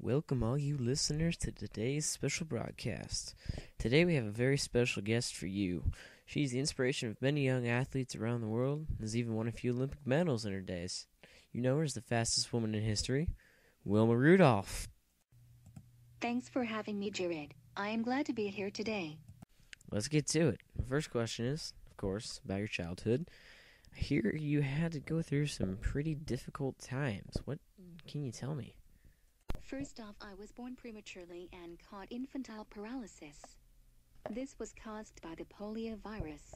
Welcome all you listeners to today's special broadcast. Today we have a very special guest for you. She's the inspiration of many young athletes around the world and has even won a few Olympic medals in her days. You know her as the fastest woman in history, Wilma Rudolph. Thanks for having me, Jared. I am glad to be here today. Let's get to it. The first question is, of course, about your childhood. I hear you had to go through some pretty difficult times. What can you tell me? First off, I was born prematurely and caught infantile paralysis. This was caused by the polio virus.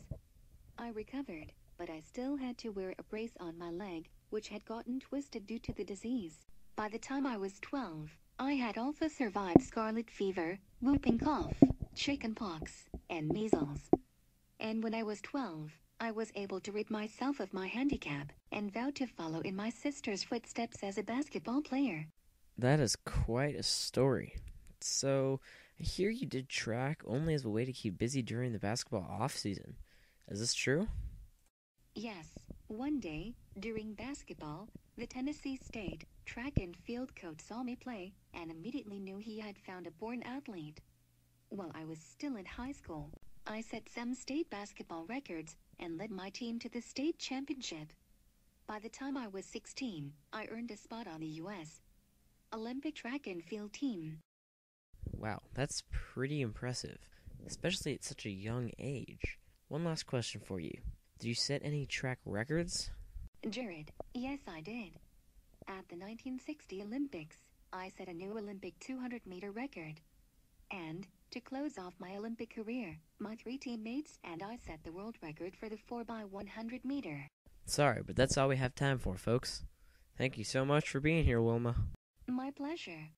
I recovered, but I still had to wear a brace on my leg, which had gotten twisted due to the disease. By the time I was 12, I had also survived scarlet fever, whooping cough, chickenpox, and measles. And when I was 12, I was able to rid myself of my handicap and vowed to follow in my sister's footsteps as a basketball player. That is quite a story. So, I hear you did track only as a way to keep busy during the basketball off-season. Is this true? Yes, one day, during basketball, the Tennessee State track and field coach saw me play and immediately knew he had found a born athlete. While I was still in high school, I set some state basketball records and led my team to the state championship. By the time I was 16, I earned a spot on the U.S. Olympic track and field team. Wow, that's pretty impressive, especially at such a young age. One last question for you. Did you set any track records? Jared, yes I did. At the 1960 Olympics, I set a new Olympic 200-meter record. And, to close off my Olympic career, my 3 teammates and I set the world record for the 4x100 meter. Sorry, but that's all we have time for, folks. Thank you so much for being here, Wilma. My pleasure.